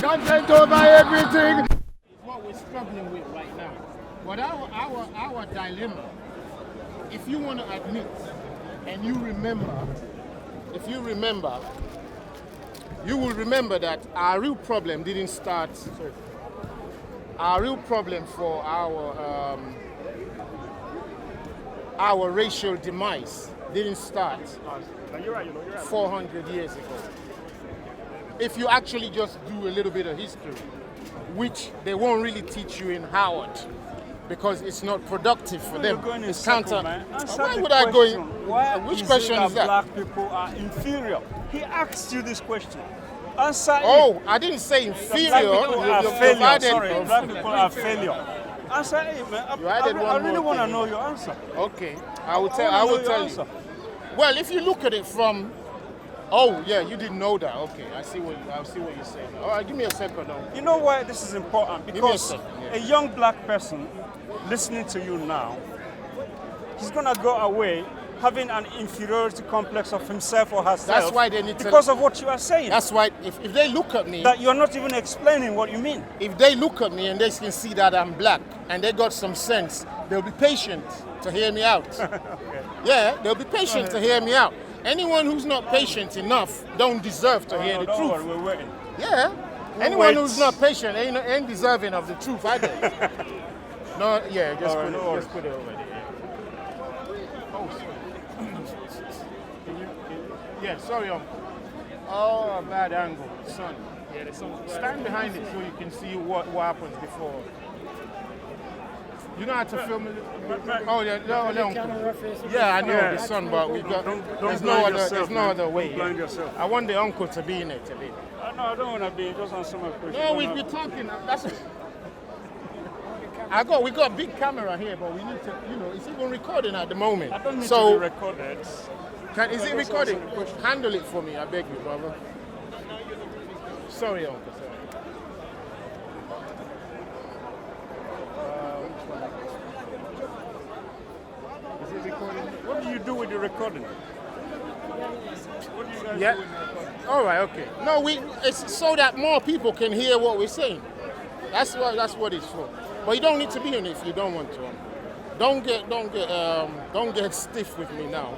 content over everything. It's what we're struggling with right now. But our dilemma, if you want to admit, and you remember, you will remember that our real problem didn't start. Our real problem for our racial demise didn't start 400 years ago. If you actually just do a little bit of history, which they won't really teach you in Howard, because it's not productive for them. It's counter. Why would I go in? Which question is that? Black people are inferior. He asked you this question. Answer it. Oh, I didn't say inferior. Black people are failure. Sorry, black people are failure. Answer it, man. I really want to know your answer. Okay, I will tell you. Well, if you look at it from, oh yeah, you didn't know that. Okay, I see what you're saying. All right, give me a second now. You know why this is important? Because a young black person listening to you now, he's gonna go away having an inferiority complex of himself or herself. That's why they need to. Because of what you are saying. That's why if they look at me, that you're not even explaining what you mean. If they look at me and they can see that I'm black and they got some sense, they'll be patient to hear me out. Okay. Yeah, they'll be patient to hear me out. Anyone who's not patient enough don't deserve to hear the truth. Worry, we're waiting. Yeah. Anyone who's not patient ain't deserving of the truth either. No, yeah, just put it over there. Oh, sorry. Yeah, sorry, Oh, a bad angle, son. Yeah, the sun. Stand behind it so you can see what happens before. You know how to film it? Oh, yeah, no. Yeah, I know the sun, but we got. There's no other way. Don't blind yourself. I want the uncle to be in it today. No, I don't want to be. Just answer my question. No, we're talking. We got a big camera here, but we need to, it's even recording at the moment. I don't need to be recorded. Is it recording? Handle it for me, I beg you, brother. Sorry, uncle. Sorry. Is it recording? What do you do with the recording? What do you guys do with the recording? All right, okay. No, it's so that more people can hear what we're saying. That's what it's for. But you don't need to be on it if you don't want to. Don't get stiff with me now.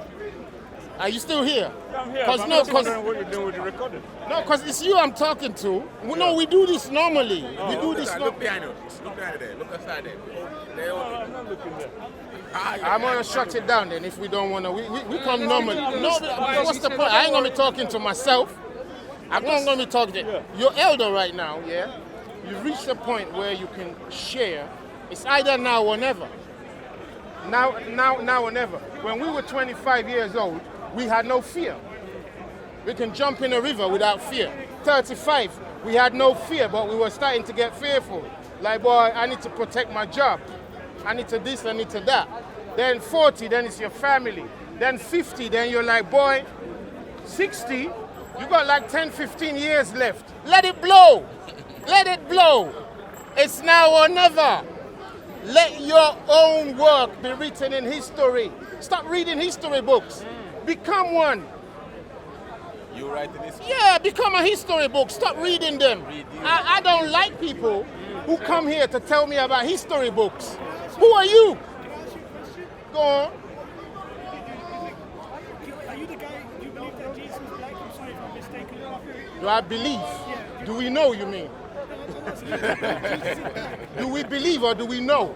Are you still here? Yeah, I'm here. I'm not wondering what you're doing with the recording. No, because it's you I'm talking to. Yeah. No, we do this normally. We do this. Look behind you. Look behind there. Look aside there. No, I'm not looking there. I'm gonna shut it down then if we don't wanna. We come normally. No, what's the point? I ain't gonna be talking to myself. I'm not gonna be talking to you. You're elder right now, yeah? You've reached a point where you can share. It's either now or never. Now or never. When we were 25 years old, we had no fear. We can jump in a river without fear. 35, we had no fear, but we were starting to get fearful. Like, boy, I need to protect my job. I need to this, I need to that. Then 40, then it's your family. Then 50, then you're like, boy, 60, you got like 10, 15 years left. Let it blow. Let it blow. It's now or never. Let your own work be written in history. Stop reading history books. Become one. You write in history? Yeah, become a history book. Stop reading them. I don't like people who come here to tell me about history books. Who are you? Go on. Are you the guy, do you believe that Jesus was black? I'm sorry if I'm mistaken. Do I believe? Yeah. Do we know, you mean? Do we believe or do we know?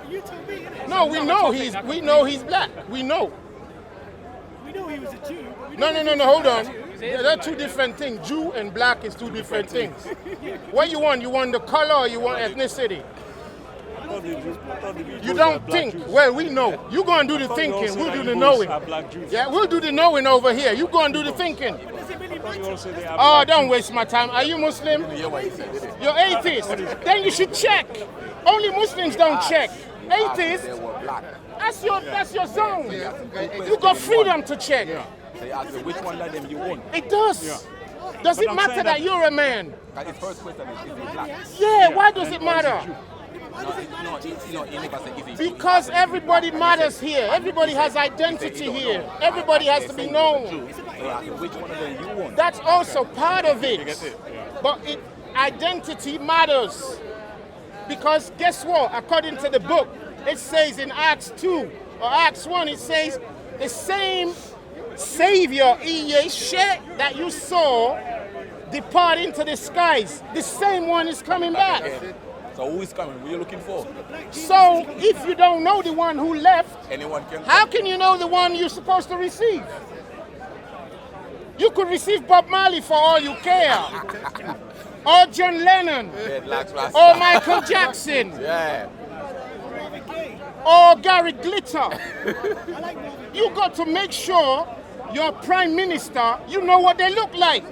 You tell me. No, we know he's black. We know. We know he was a Jew. No, hold on. They're two different things. Jew and black is two different things. What you want? You want the color or you want ethnicity? You don't think. Well, we know. You go and do the thinking. We'll do the knowing. Yeah, we'll do the knowing over here. You go and do the thinking. Oh, don't waste my time. Are you Muslim? You're atheist. Then you should check. Only Muslims don't check. Atheist. That's your zone. You got freedom to check. They ask you which one of them you want. It does. Does it matter that you're a man? His first question is he black? Yeah, why does it matter? No, because everybody matters here. Everybody has identity here. Everybody has to be known. Which one of them you want? That's also part of it. But identity matters. Because guess what? According to the book, it says in Acts 2 or Acts 1, it says the same Savior, Iyeshe, that you saw depart into the skies, the same one is coming back. So who is coming? Who are you looking for? So if you don't know the one who left, Anyone can how can you know the one you're supposed to receive? You could receive Bob Marley for all you care. Or John Lennon. Or Michael Jackson. Yeah. Or Gary Glitter. You got to make sure your prime minister, you know what they look like.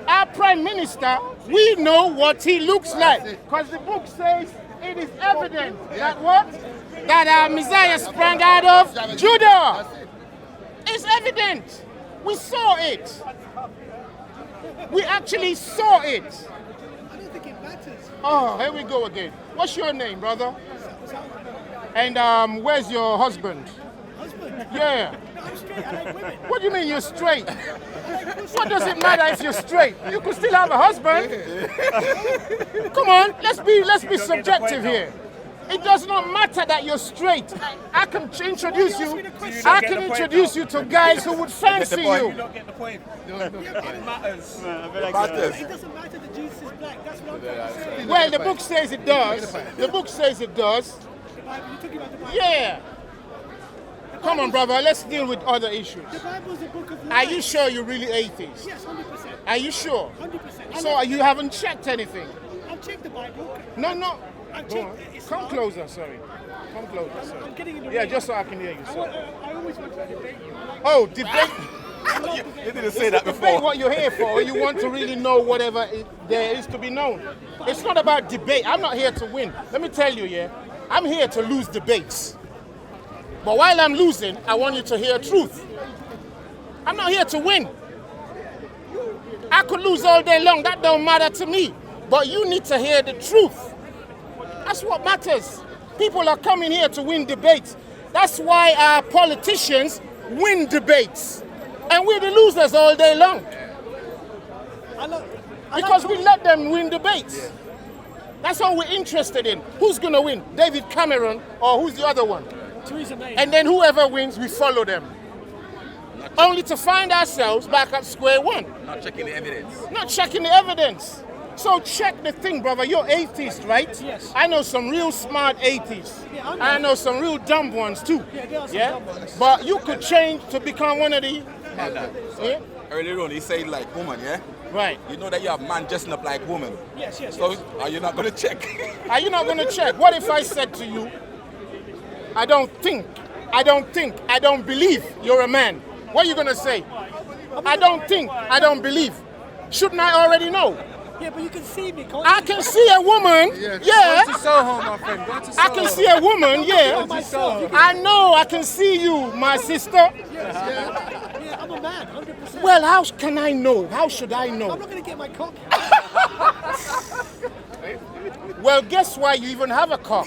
Our prime minister, we know what he looks like. Because the book says it is evident that what? That our Messiah sprang out of Judah. It's evident. We saw it. We actually saw it. I don't think it matters. Oh, here we go again. What's your name, brother? And where's your husband? Husband? Yeah. No, I'm straight. I like women. What do you mean you're straight? What does it matter if you're straight? You could still have a husband. Come on, let's be subjective here. It does not matter that you're straight. I can introduce you. I can introduce you to guys who would fancy you. You don't get the point. It matters. It doesn't matter that Jesus is black. That's what I'm trying to say. Well, the book says it does. The book says it does. The Bible, you're talking about the Bible. Yeah. Come on, brother. Let's deal with other issues. The Bible is a book of life. Are you sure you're really atheist? Yes, 100%. Are you sure? 100%. So you haven't checked anything? I've checked the Bible. No. I've Go on. checked. It's Come not- closer, sorry. Come closer, I'm sorry. getting in the Yeah, ring. just so I can hear you, I sir. always want to debate you. Oh, debate. You didn't say that Debate before. what you're here for, or you want to really know whatever there is to be known. It's not about debate. I'm not here to win. Let me tell you, yeah, I'm here to lose debates. But while I'm losing, I want you to hear truth. I'm not here to win. I could lose all day long. That don't matter to me. But you need to hear the truth. That's what matters. People are coming here to win debates. That's why our politicians win debates. And we're the losers all day long. Because we let them win debates. That's all we're interested in. Who's going to win? David Cameron or who's the other one? Theresa May. And then whoever wins, we follow them. Only to find ourselves back at square one. Not checking the evidence. Not checking the evidence. So check the thing, brother. You're atheist, right? Yes. I know some real smart atheists. Yeah, I know. I know some real dumb ones too. Yeah, there are some dumb ones. But you could change to become one of the. Yeah? Earlier on, he said like woman, yeah? Right. You know that you have man dressing up like woman. Yes. So are you not going to check? Are you not going to check? What if I said to you, I don't believe you're a man? What are you going to say? I don't believe. Shouldn't I already know? Yeah, but you can see me, can't I you? can see a woman, yeah. Go to Soho, my friend. Go to Soho. I can see a woman, yeah. Myself. I know I can see you, my sister. Yeah, I'm a man, 100%. Well, how can I know? How should I I'm know? not going to get my cock. Well, guess why you even have a cock?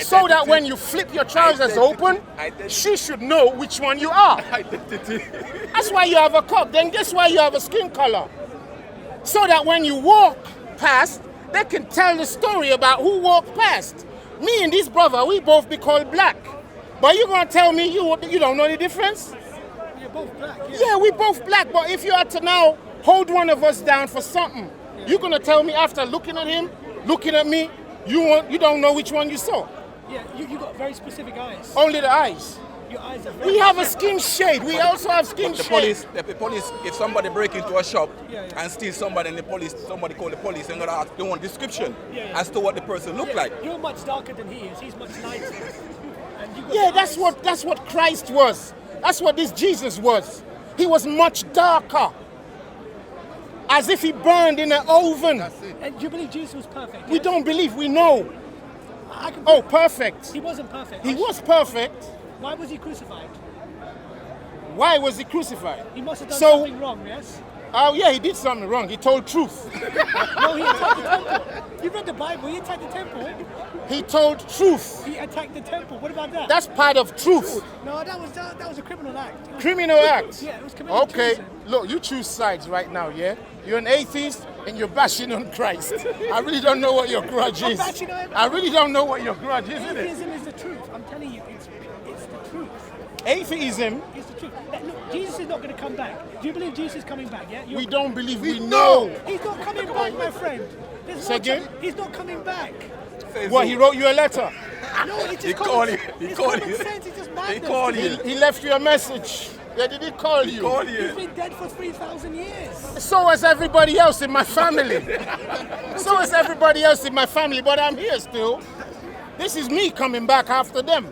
So that when you flip your trousers open, she should know which one you are. That's why you have a cock. Then guess why you have a skin color? So that when you walk past, they can tell the story about who walked past. Me and this brother, we both be called black. But you gonna tell me you don't know the difference? You're both black, yeah. Yeah, we both black, but if you had to now hold one of us down for something, you're gonna tell me after looking at him, looking at me, you don't know which one you saw. Yeah, you got very specific eyes. Only the eyes. Your eyes are very... We have a skin shade. We also have skin The shade. police, if somebody break into a shop Yeah. and steal somebody and somebody call the police and gonna ask, they want description Yeah. as to what the person look like. You're much darker than he is. He's much lighter. And you got Yeah, the that's eyes. what Christ was. That's what this Jesus was. He was much darker. As if he burned in an oven. And do you believe Jesus was perfect? We yes? don't believe, we know. I can Oh, perfect. He wasn't perfect. He was perfect. Why was he crucified? Why was he crucified? He must have done So- something wrong, yes? Oh yeah, he did something wrong. He told truth. No, he attacked the temple. You read the Bible, he attacked the temple. He told truth. He attacked the temple. What about that? That's part of truth. No, that was a criminal act. Criminal act. Yeah, it was committed Okay, treason. look, you choose sides right now, yeah? You're an atheist and you're bashing on Christ. I really don't know what your grudge is. I really don't know what your grudge is, isn't it? Atheism is the truth. I'm telling you, it's the truth. Atheism. It's the truth. Look, Jesus is not going to come back. Do you believe Jesus is coming back? Yeah. We don't believe. We know. He's not coming back, my friend. Say again? He's not coming back. What? He wrote you a letter. No, it's just He called you. It's common sense. It's just madness. He called you. He left you a message. Yeah, did he call you? Call He's you. been dead for 3,000 years. So is everybody else in my family. So is everybody else in my family, but I'm here still. This is me coming back after them.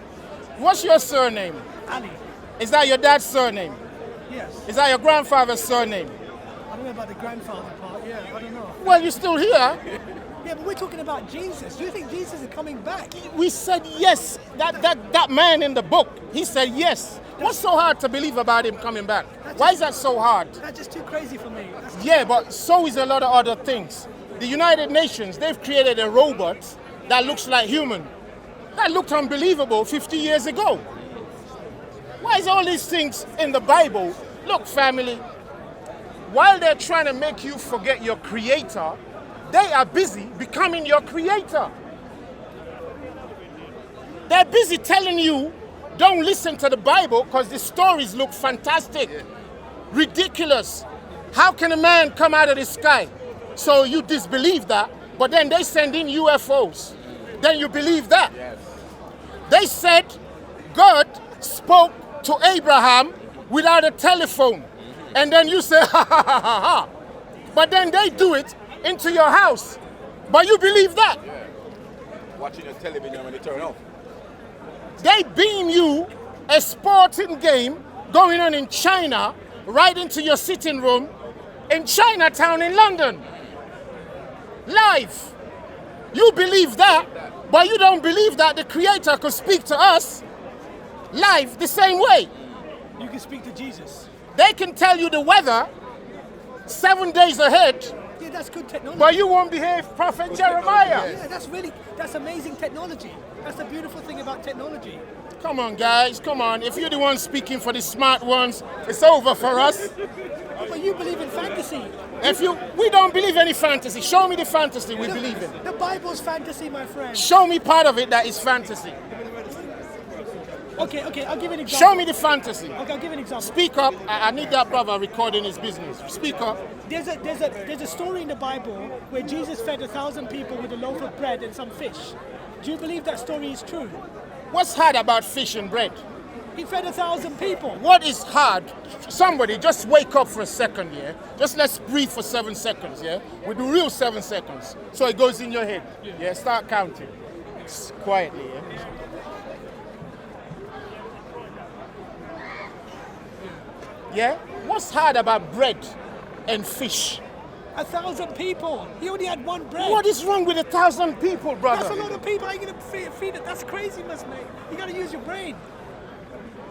What's your surname? Ali. Is that your dad's surname? Yes. Is that your grandfather's surname? I don't know about the grandfather part. Yeah, I don't know. Well, you're still here. Yeah, but we're talking about Jesus. Do you think Jesus is coming back? We said yes. That man in the book, he said yes. What's so hard to believe about him coming back? Why is that so hard? That's just too crazy for me. Yeah, but so is a lot of other things. The United Nations, they've created a robot that looks like human. That looked unbelievable 50 years ago. Why is all these things in the Bible? Look, family, while they're trying to make you forget your creator, they are busy becoming your creator. They're busy telling you, don't listen to the Bible because the stories look fantastic, ridiculous. How can a man come out of the sky? So you disbelieve that, but then they send in UFOs. Then you believe that. They said God spoke to Abraham without a telephone. And then you say, ha ha ha ha ha. But then they do it into your house. But you believe that. Watching your television when you turn off. They beam you a sporting game going on in China right into your sitting room in Chinatown in London. Live. You believe that, but you don't believe that the Creator could speak to us live the same way. You can speak to Jesus. They can tell you the weather 7 days ahead, Yeah, that's good technology. but you won't behave Prophet Jeremiah. Yeah, that's amazing technology. That's the beautiful thing about technology. Come on, guys, come on. If you're the one speaking for the smart ones, it's over for us. But you believe in fantasy. We don't believe any fantasy. Show me the fantasy we believe in. The Bible's fantasy, my friend. Show me part of it that is fantasy. Okay, I'll give you an example. Show me the fantasy. Okay, I'll give you an example. Speak up. I need that brother recording his business. Speak up. There's a story in the Bible where Jesus fed 1,000 people with a loaf of bread and some fish. Do you believe that story is true? What's hard about fish and bread? He fed 1,000 people. What is hard? Somebody just wake up for a second, yeah? Just let's breathe for 7 seconds, yeah? We do real 7 seconds. So it goes in your head. Yeah, start counting. Quietly, yeah? Yeah? What's hard about bread and fish? 1,000 people. He only had one bread. What is wrong with 1,000 people, brother? That's a lot of people. How are you going to feed it? That's craziness, mate. You got to use your brain.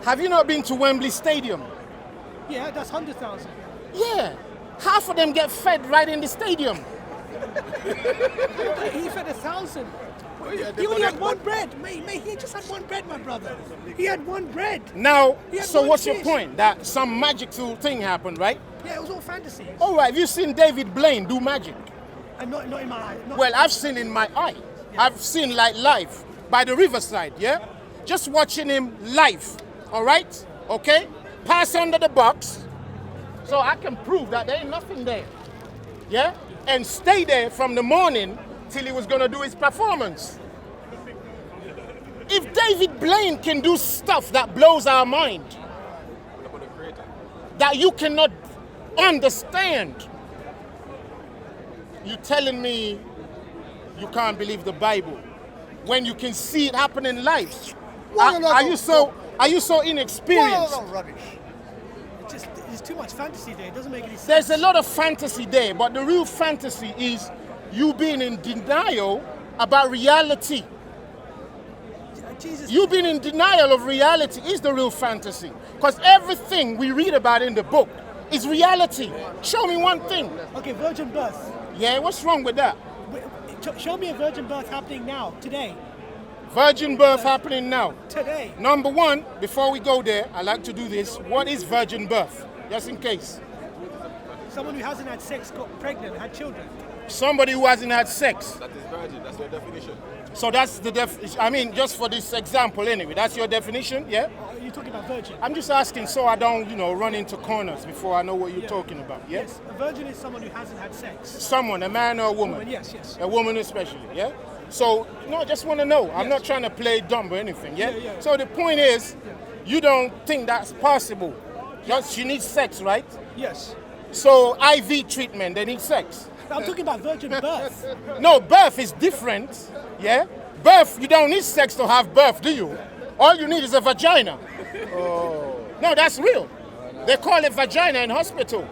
Have you not been to Wembley Stadium? Yeah, that's 100,000. Yeah. Half of them get fed right in the stadium. He fed 1,000. He only had one bread. Mate, he just had one bread, my brother. He had one bread. Now, He had so one what's your fish. point? That some magical thing happened, right? Yeah, it was all fantasy. All right, have you seen David Blaine do magic? And not in my eye. Well, I've seen in my eye. I've seen like live by the riverside, yeah? Just watching him live, all right? Okay? Pass under the box so I can prove that there ain't nothing there, yeah? And stay there from the morning till he was gonna do his performance. If David Blaine can do stuff that blows our mind, that you cannot understand, you telling me you can't believe the Bible when you can see it happening live? Are you so inexperienced? Rubbish. There's too much fantasy there. It doesn't make any sense. There's a lot of fantasy there, but the real fantasy is you being in denial about reality. Jesus. You being in denial of reality is the real fantasy. Because everything we read about in the book is reality. Show me one thing. Okay, virgin birth. Yeah, what's wrong with that? Show me a virgin birth happening now, today. Virgin birth happening now. Today. Number one, before we go there, I like to do this. What is virgin birth? Just in case. Someone who hasn't had sex, got pregnant, had children. Somebody who hasn't had sex. That is virgin. That's your definition. So that's the I mean, just for this example anyway, that's your definition, yeah? Are you talking about virgin? I'm just asking so I don't, run into corners before I know what you're talking about, yeah? Yes. A virgin is someone who hasn't had sex. Someone, a man or a woman? Yes, yes. A woman especially, yeah? So, I just want to know. I'm not trying to play dumb or anything, yeah? Yeah. So the point is, you don't think that's possible. Just she needs sex, right? Yes. So IV treatment, they need sex. I'm talking about virgin birth. No, birth is different, yeah? Birth, you don't need sex to have birth, do you? All you need is a vagina. Oh. No, that's real. They call it vagina in hospital.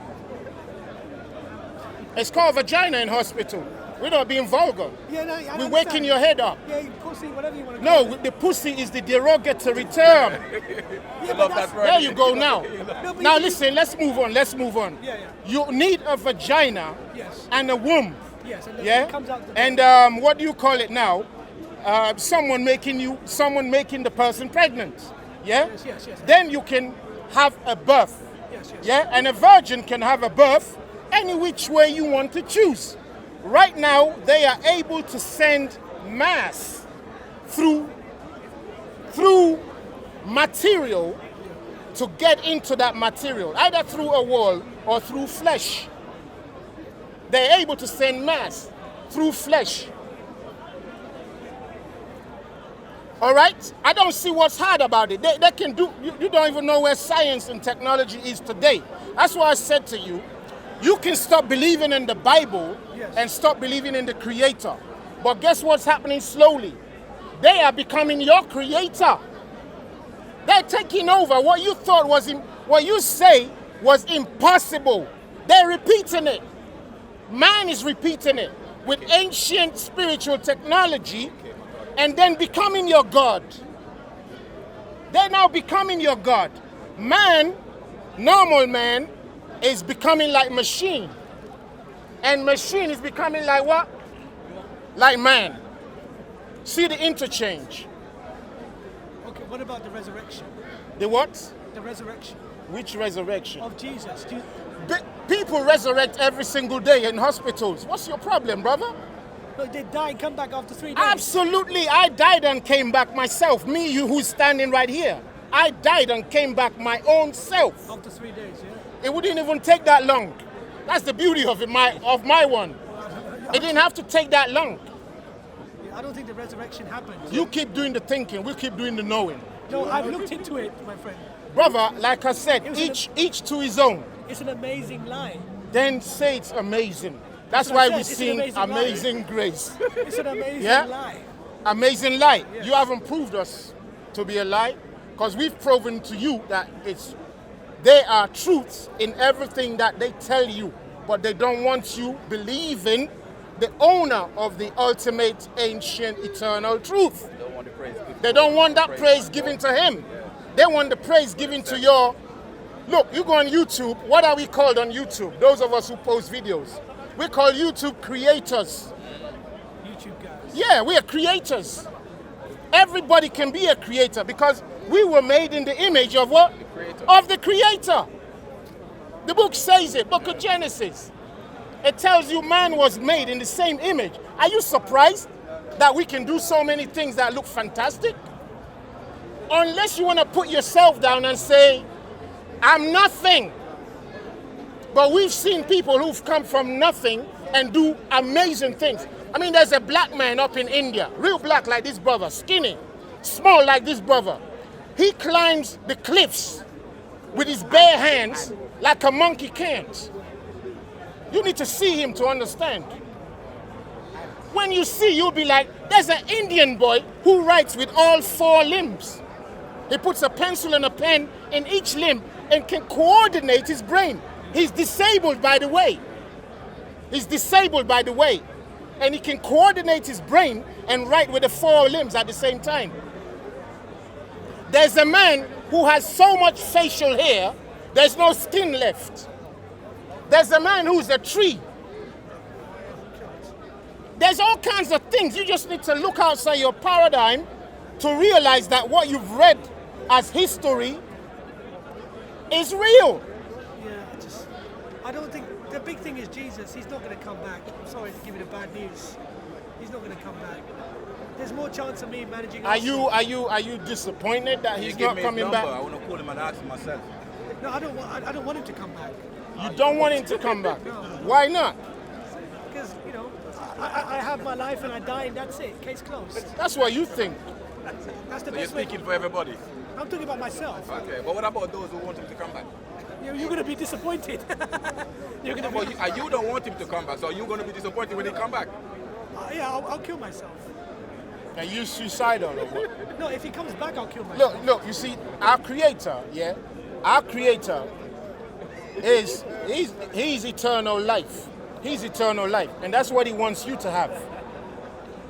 It's called vagina in hospital. We're not being vulgar. Yeah, no, I We're understand. waking your head up. Yeah, pussy, whatever you want to call it. No, the pussy is the derogatory term. Yeah, love but that word. There you go now. No, but Now you- listen, let's move on. Yeah. You need a vagina Yes. and a womb. Yes, and then Yeah? it comes out the And what do you call it now? Someone making the person pregnant. Yeah? Yes. Then you can have a birth. Yes. Yeah? And a virgin can have a birth any which way you want to choose. Right now, they are able to send mass through material to get into that material, either through a wall or through flesh. They're able to send mass through flesh. All right? I don't see what's hard about it. They can do, you don't even know where science and technology is today. That's why I said to you, you can stop believing in the Bible and stop believing in the Creator. But guess what's happening slowly? They are becoming your Creator. They're taking over what you thought what you say was impossible. They're repeating it. Man is repeating it with ancient spiritual technology and then becoming your God. They're now becoming your God. Man, normal man, is becoming like machine. And machine is becoming like what? Like man. See the interchange. Okay, what about the resurrection? The what? The resurrection Which resurrection? of Jesus. People resurrect every single day in hospitals. What's your problem, brother? But they die and come back after 3 days. Absolutely. I died and came back myself. Me, you who's standing right here. I died and came back my own self. After 3 days, yeah. It wouldn't even take that long. That's the beauty of it, my one. It didn't have to take that long. I don't think the resurrection happened. You keep doing the thinking, we'll keep doing the knowing. No, I've looked into it, my friend. Brother, like I said, It was each to his own. It's an amazing lie. Then say it's amazing. That's what why I we said, it's sing an amazing lie. Amazing Grace. It's an amazing Yeah? lie. Amazing lie. Yes. You haven't proved us to be a lie, because we've proven to you that there are truths in everything that they tell you, but they don't want you believing the owner of the ultimate, ancient, eternal truth. They don't want the praise. They don't want that praise given to him. They want the praise given to your... Look, you go on YouTube. What are we called on YouTube? Those of us who post videos. We call YouTube creators. YouTube guys. Yeah, we are creators. Everybody can be a creator because we were made in the image of what? The Creator. Of the Creator. The book says it, book of Genesis. It tells you man was made in the same image. Are you surprised that we can do so many things that look fantastic? Unless you want to put yourself down and say, I'm nothing. But we've seen people who've come from nothing and do amazing things. I mean, there's a black man up in India, real black like this brother, skinny, small like this brother. He climbs the cliffs with his bare hands like a monkey can't. You need to see him to understand. When you see, you'll be like, there's an Indian boy who writes with all 4 limbs. He puts a pencil and a pen in each limb and can coordinate his brain. He's disabled, by the way. He's disabled, by the way. And he can coordinate his brain and write with the 4 limbs at the same time. There's a man who has so much facial hair, there's no skin left. There's a man who's a tree. There's all kinds of things. You just need to look outside your paradigm to realize that what you've read as history is real. Yeah, I don't think the big thing is Jesus. He's not going to come back. I'm sorry to give you the bad news. He's not going to come back. There's more chance of me managing. Are you disappointed that he's not coming back? I want to call him and ask him myself. No, I don't want him to come back. You don't want him to come back? No. Why not? Because, you know, I have my life and I die and that's it. Case closed. That's what you think. That's the So you're best way. speaking for everybody. I'm talking about myself. Okay, but what about those who want him to come back? You're going to be disappointed. You're going to be. But you don't want him to come back, so you're going to be disappointed when he come back. Yeah, I'll kill myself. Are you suicidal or what? No, if he comes back, I'll kill myself. Look, you see, our Creator, yeah? Our Creator he's eternal life. He's eternal life. And that's what he wants you to have.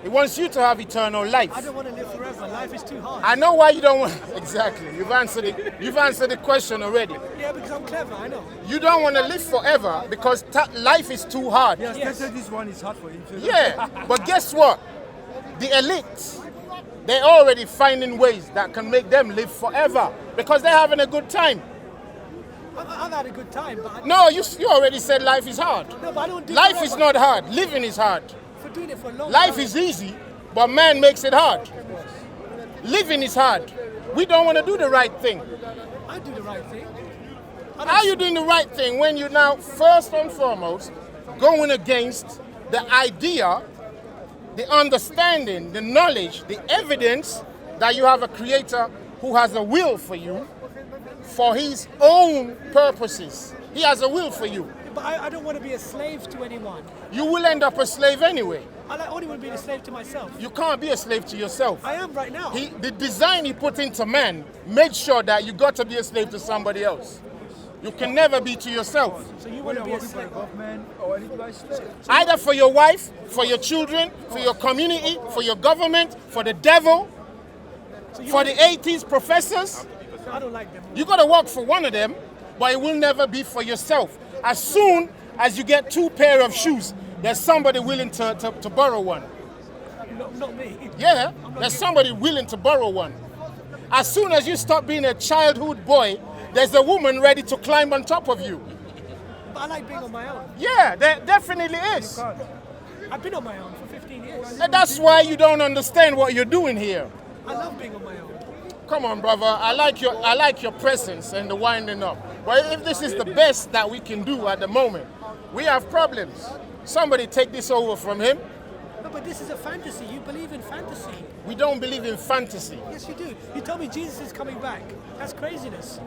He wants you to have eternal life. I don't want to live forever. Life is too hard. I know why you don't want. Exactly. You've answered the question already. Yeah, because I'm clever. I know. You don't want to live forever because life is too hard. Yes, Yes. this one is hard for him. Yeah, but guess what? The elite, they're already finding ways that can make them live forever because they're having a good time. I've had a good time, but No, you already said life is hard. no, but I don't do Life forever. is not hard. Living is hard. For doing it for a long Life time. is easy, but man makes it hard. Living is hard. We don't want to do the right thing. I do the right thing. How are you doing the right thing when you now, first and foremost, going against the idea, the understanding, the knowledge, the evidence that you have a Creator who has a will for you for his own purposes? He has a will for you. But I don't want to be a slave to anyone. You will end up a slave anyway. I only want to be a slave to myself. You can't be a slave to yourself. I am right now. The design he put into man made sure that you got to be a slave to somebody else. You can never be to yourself. So you When want to you're be a working for the slave. government or anything like that. Either for your wife, for your children, for your community, for your government, for the devil, So you for want the atheist professors. I don't like them. You got to work for one of them, but it will never be for yourself. As soon as you get two pair of shoes, there's somebody willing to borrow one. Not me. Yeah, there's somebody willing to borrow one. As soon as you stop being a childhood boy, there's a woman ready to climb on top of you. But I like being on my own. Yeah, there definitely is. I've been on my own for 15 years. And that's why you don't understand what you're doing here. I love being on my own. Come on, brother. I like your presence and the winding up. But if this is the best that we can do at the moment, we have problems. Somebody take this over from him. No, but this is a fantasy. You believe in fantasy. We don't believe in fantasy. Yes, you do. You told me Jesus is coming back. That's craziness.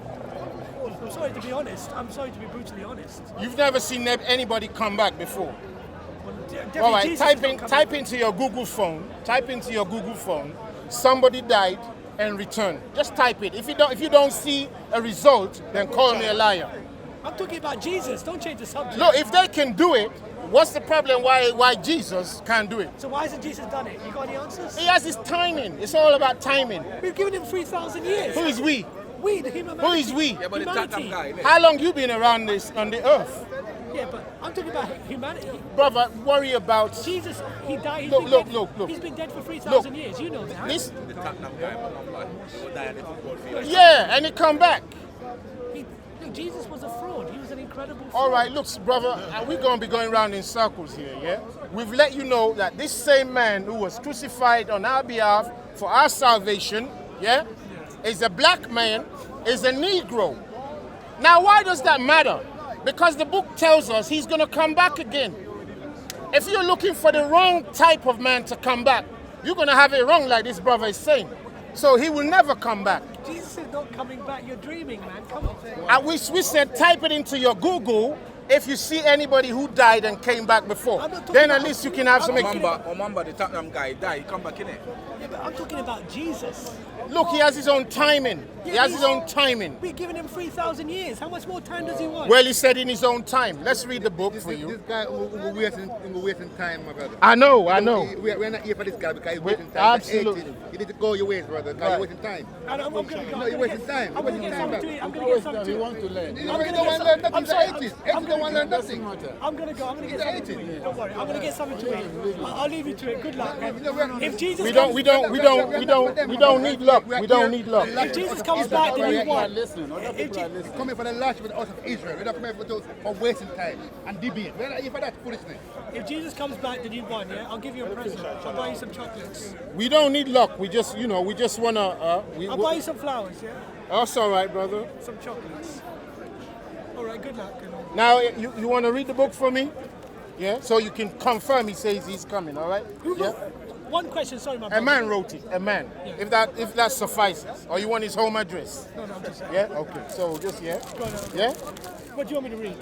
I'm sorry to be honest. I'm sorry to be brutally honest. You've never seen anybody come back before. But definitely All right, Jesus type is not in, coming type back. into your Google phone. Type into your Google phone. Somebody died and returned. Just type it. If you don't see a result, then call me a liar. I'm talking about Jesus. Don't change the subject. Look, if they can do it, what's the problem? Why Jesus can't do it? So why hasn't Jesus done it? You got any answers? He has his timing. It's all about timing. We've given him 3,000 years. Who is we? We, the human. Who is we? Yeah, but the Tottenham guy, innit? How long you been around this on the earth? Yeah, but I'm talking about humanity. Brother, worry about Jesus, he died. He's Look, been look, dead, look, look. He's been dead for 3,000 years. You know that. this. The Tottenham guy, man, I'm like, he will die at the football field. Yeah, and he come back. Look, Jesus was a fraud. He was an incredible fraud. All right, look, brother, we're going to be going around in circles here, yeah? We've let you know that this same man who was crucified on our behalf for our salvation, yeah, is a black man, is a Negro. Now, why does that matter? Because the book tells us he's going to come back again. If you're looking for the wrong type of man to come back, you're going to have it wrong, like this brother is saying. So he will never come back. Jesus is not coming back. You're dreaming, man. Come on. I wish we said type it into your Google if you see anybody who died and came back before. I'm not talking Then at about- least you can have some... Omamba, the Tottenham guy died, he come back in it. Yeah, but I'm talking about Jesus. Look, he has his own timing. He Yeah, has his own timing. We've given him 3,000 years. How much more time does he want? Well, he said in his own time. Let's read the book for you. This guy we're wasting time, my brother. I know. We're not here for this guy because he's wasting time. Absolutely. You need to go your ways, brother, because you're wasting time. And I'm gonna go. No, you're wasting time. I'm gonna get something to eat. I'm gonna get something to eat. to learn. You don't want to learn nothing. He's an atheist. Atheist don't want to learn nothing. I'm gonna go. I'm gonna get He's something to eat. Don't worry. I'm gonna get something to eat. I'll leave you to it. Good luck, man. If Jesus We don't need luck. We don't need luck. If Jesus comes back, then you won. Coming for the last with the house of Israel. We're not coming for wasting time and debate. We're not here for that foolishness. If Jesus comes back, then you won, yeah? I'll give you a present. I'll buy you some chocolates. We don't need luck. We just, we just want to... I'll buy you some flowers, yeah? That's all right, brother. Some chocolates. All right, good luck. Now, you want to read the book for me? Yeah? So you can confirm he says he's coming, all right? Yeah? One question, sorry, my brother. A man wrote it, a man. Yeah. If that suffices. Or you want his home address? No, I'm just saying. Yeah? Okay. So just, yeah? Go on, Yeah? What do you want me to read?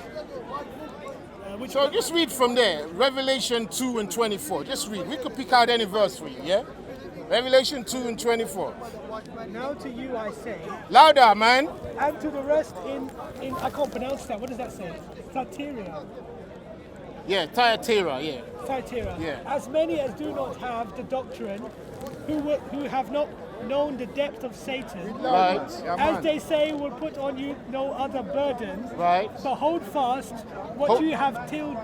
So just read from there. Revelation 2 and 24. Just read. We could pick out any verse for you, yeah? Revelation 2 and 24. Now to you I say, Louder, man. and to the rest in I can't pronounce that. What does that say? Thyatira. Yeah, Thyatira, yeah. Thyatira. Yeah. As many as do not have the doctrine, who have not known the depth of Satan, Right. as they say, will put on you no other burden. Right. But hold fast what you have till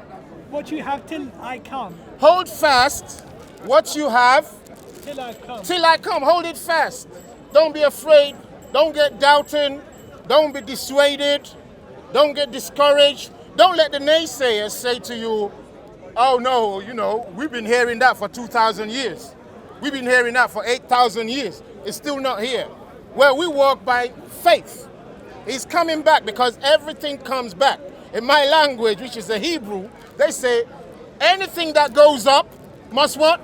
I come. Hold fast what you have Till I come. till I come. Hold it fast. Don't be afraid. Don't get doubting. Don't be dissuaded. Don't get discouraged. Don't let the naysayers say to you, oh no, we've been hearing that for 2,000 years. We've been hearing that for 8,000 years. It's still not here. Well, we walk by faith. He's coming back because everything comes back. In my language, which is the Hebrew, they say anything that goes up must what?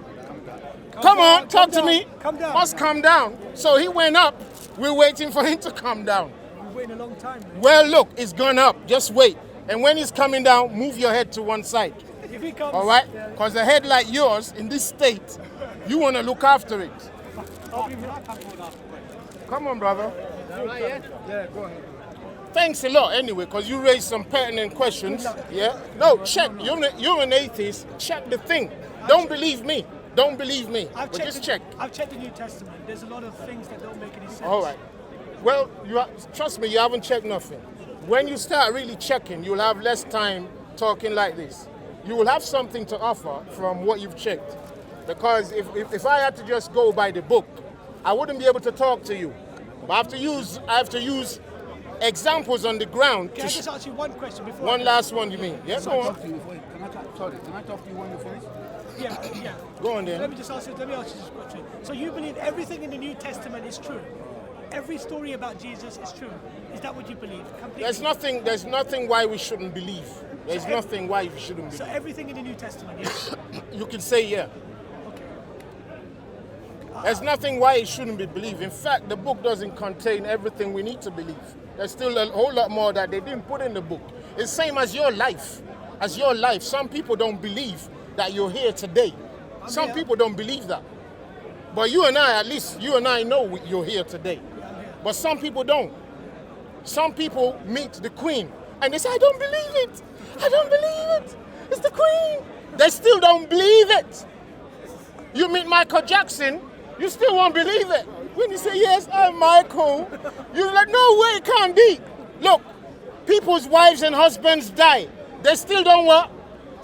Come on, talk to me. Come down. Must come down. So he went up. We're waiting for him to come down. We're waiting a long time, man. Well, look, it's gone up. Just wait. And when he's coming down, move your head to one side. If he comes, All right? Because a head like yours in this state, you want to look after it. I'll be right. Come on, brother. Yeah, go ahead. Thanks a lot anyway, because you raised some pertinent questions. Yeah? No, check. You're an atheist. Check the thing. Don't believe me. Don't believe me. But just check. I've checked the New Testament. There's a lot of things that don't make any sense. All right. Well, trust me, you haven't checked nothing. When you start really checking, you'll have less time talking like this. You will have something to offer from what you've checked. Because if I had to just go by the book, I wouldn't be able to talk to you. But I have to use examples on the ground. Can I just ask you one question before? One last one, you mean? Yeah, go on. Can I talk to you when you finish? Yeah. Go on then. Let me ask you this question. So you believe everything in the New Testament is true? Every story about Jesus is true? Is that what you believe? Completely? There's nothing why we shouldn't believe. There's nothing why we shouldn't So believe. everything in the New Testament, yes? You can say yeah. Okay. There's nothing why it shouldn't be believed. In fact, the book doesn't contain everything we need to believe. There's still a whole lot more that they didn't put in the book. It's same as your life. As your life, some people don't believe that you're here today. Some people don't believe that. But you and I, at least you and I know you're here today. But some people don't. Some people meet the Queen and they say, I don't believe it. I don't believe it. It's the Queen. They still don't believe it. You meet Michael Jackson, you still won't believe it. When you say, yes, I'm Michael, you're like, no way, it can't be. Look, people's wives and husbands die. They still don't what?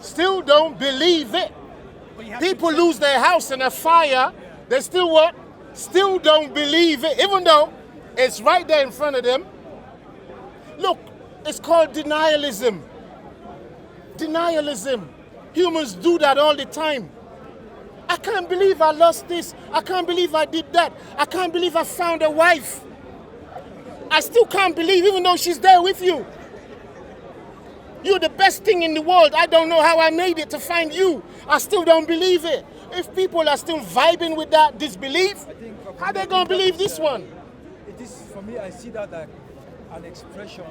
Still don't believe it. People lose their house in a fire. They still what? Still don't believe it. Even though it's right there in front of them. Look, it's called denialism. Denialism. Humans do that all the time. I can't believe I lost this. I can't believe I did that. I can't believe I found a wife. I still can't believe, even though she's there with you. You're the best thing in the world. I don't know how I made it to find you. I still don't believe it. If people are still vibing with that disbelief, how are they going to believe this one? It is, for me, I see that like an expression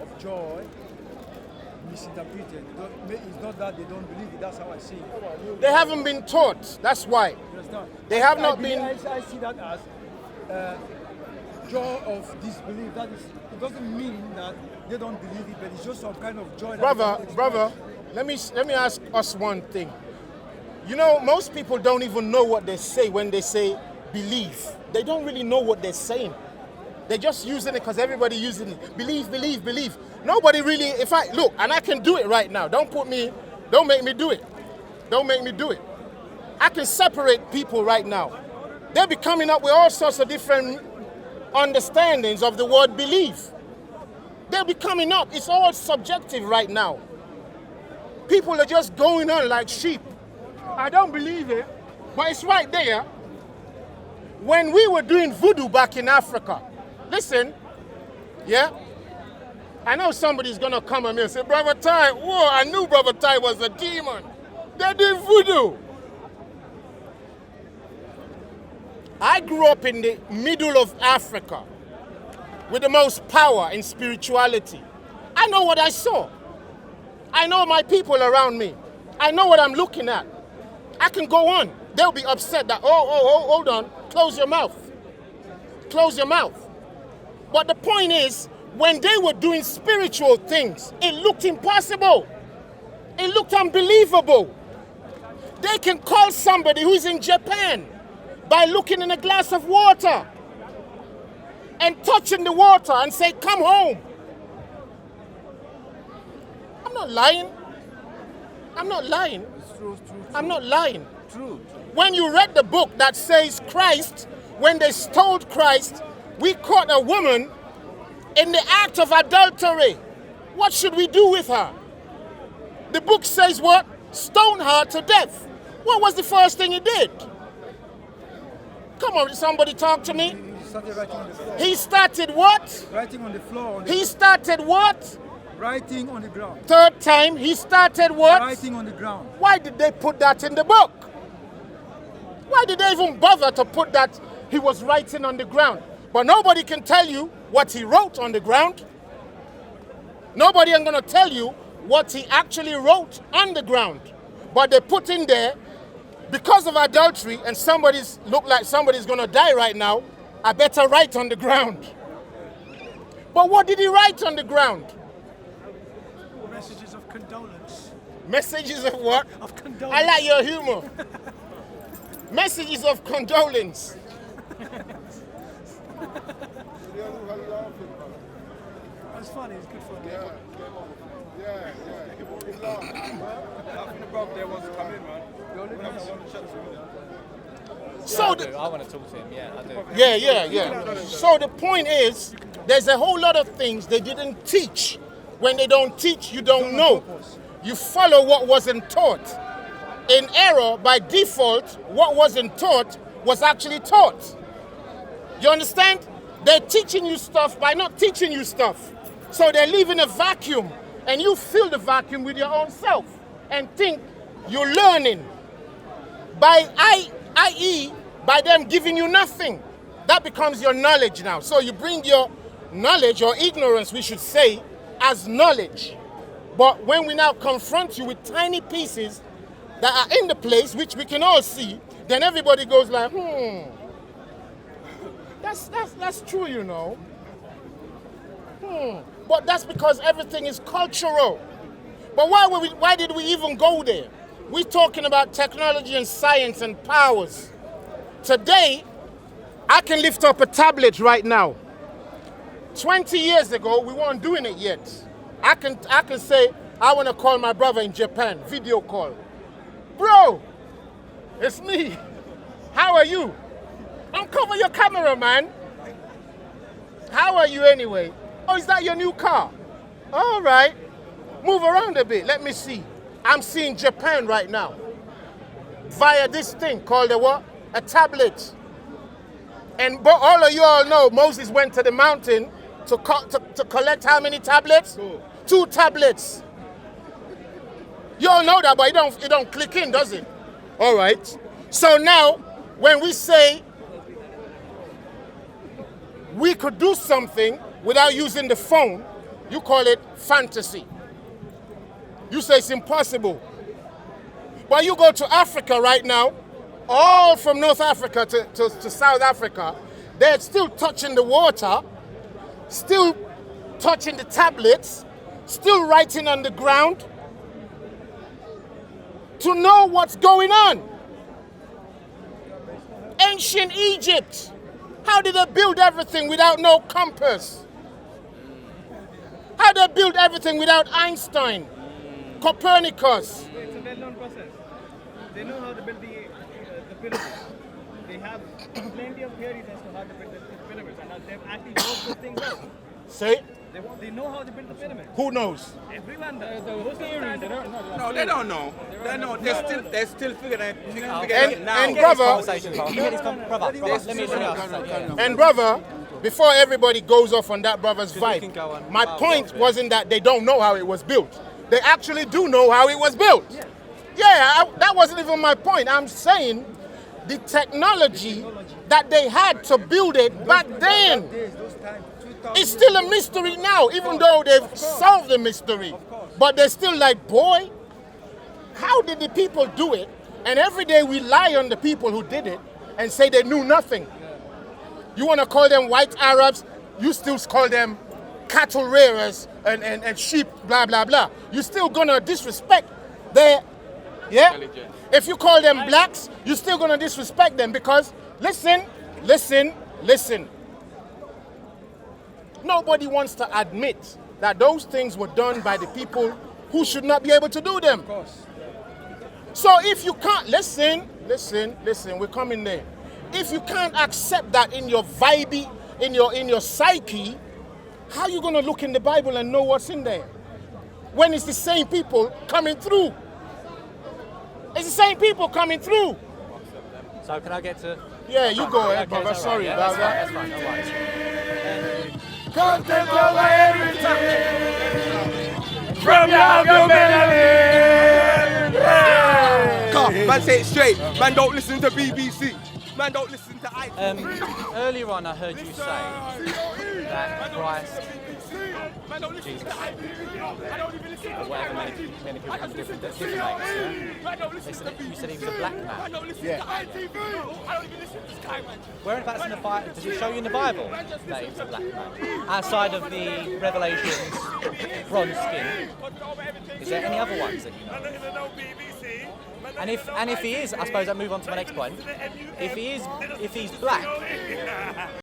of joy misinterpreted. It's not that they don't believe it, that's how I see it. They haven't been taught. That's why. You understand? They have not been. I see that as joy of disbelief. That is, it doesn't mean that they don't believe it, but it's just some kind of joy. Brother, let me ask us one thing. You know, most people don't even know what they say when they say believe. They don't really know what they're saying. They're just using it because everybody using it. Believe, believe, believe. Nobody really, look, and I can do it right now. Don't make me do it. Don't make me do it. I can separate people right now. They'll be coming up with all sorts of different understandings of the word belief. They'll be coming up. It's all subjective right now. People are just going on like sheep. I don't believe it, but it's right there. When we were doing voodoo back in Africa, listen, yeah? I know somebody's gonna come at me and say, Brother Ty, whoa, I knew Brother Ty was a demon. They did voodoo. I grew up in the middle of Africa with the most power in spirituality. I know what I saw. I know my people around me. I know what I'm looking at. I can go on. They'll be upset that, hold on, close your mouth. Close your mouth. But the point is, when they were doing spiritual things, it looked impossible. It looked unbelievable. They can call somebody who's in Japan by looking in a glass of water and touching the water and say, come home. I'm not lying. I'm not lying. It's true. I'm not lying. True. When you read the book that says Christ, when they stoned Christ, we caught a woman in the act of adultery. What should we do with her? The book says what? Stone her to death. What was the first thing he did? Come on, somebody talk to me. He started writing on the floor. He started what? Writing on the floor. He started what? Writing on the ground. Third time, he started what? Writing on the ground. Why did they put that in the book? Why did they even bother to put that he was writing on the ground? But nobody can tell you what he wrote on the ground. Nobody is going to tell you what he actually wrote on the ground. But they put in there, because of adultery, and look like somebody's going to die right now, I better write on the ground. But what did he write on the ground? Messages of condolence. Messages of what? Of condolence. I like your humor. Messages of condolence. That's funny. It's good fun. So I want to talk to him, yeah, I do. yeah. So the point is, there's a whole lot of things they didn't teach. When they don't teach, you don't know. You follow what wasn't taught. In error, by default, what wasn't taught was actually taught. You understand? They're teaching you stuff by not teaching you stuff. So they're leaving a vacuum, and you fill the vacuum with your own self and think you're learning. I.e., by them giving you nothing. That becomes your knowledge now. So you bring your knowledge, or ignorance, we should say, as knowledge. But when we now confront you with tiny pieces that are in the place, which we can all see, then everybody goes like, that's true, you know. But that's because everything is cultural. But why did we even go there? We're talking about technology and science and powers. Today, I can lift up a tablet right now. 20 years ago, we weren't doing it yet. I can say, I want to call my brother in Japan, video call. Bro, it's me. How are you? Uncover your camera, man. How are you anyway? Oh, is that your new car? All right. Move around a bit. Let me see. I'm seeing Japan right now. Via this thing called a what? A tablet. And all of you all know Moses went to the mountain to collect how many tablets? 2 tablets. You all know that, but it don't click in, does it? All right. So now, when we say we could do something without using the phone, you call it fantasy. You say it's impossible. But you go to Africa right now, all from North Africa to South Africa, they're still touching the water, still touching the tablets, still writing on the ground to know what's going on. Ancient Egypt, how did they build everything without no compass? How did they build everything without Einstein, Copernicus? It's a well-known process. They know how to build the pyramids. They have plenty of theories as to how they built the pyramids, and they've actually worked those things out. Say, They know how they built the pyramids. who knows? Everyone does. Those theories, they don't know. No, they don't know. They know. They're still figuring it out now. And brother, and brother, before everybody goes off on that brother's vibe, my point wasn't that they don't know how it was built. They actually do know how it was built. Yeah, that wasn't even my point. I'm saying the technology that they had to build it back then is still a mystery now, even though they've solved the mystery. But they're still like, boy, how did the people do it? And every day we lie on the people who did it and say they knew nothing. You want to call them white Arabs, you still call them cattle rearers and sheep, blah, blah, blah. You're still going to disrespect their, yeah? If you call them blacks, you're still going to disrespect them because, listen. Nobody wants to admit that those things were done by the people who should not be able to do them. Of course. So if you can't, listen, we're coming there. If you can't accept that in your vibe, in your psyche, how are you going to look in the Bible and know what's in there? When it's the same people coming through. It's the same people coming through. So can I get to... Yeah, you go ahead, brother. Right, Sorry yeah, about that's that. fine, no worries. Come take over everything from your melody. Come, man, say it straight. Man, don't listen to BBC. Man, don't listen to ITV. Earlier on, I heard you say that Christ, Jesus, or whatever many people have different names. Yeah? You said he was a black man. Yeah. Whereabouts in the Bible does it show you in the Bible that he was a black man? Outside of the Revelations, bronze skin, is there any other ones that you know? And if he is, I suppose I'll move on to my next point. If he's black,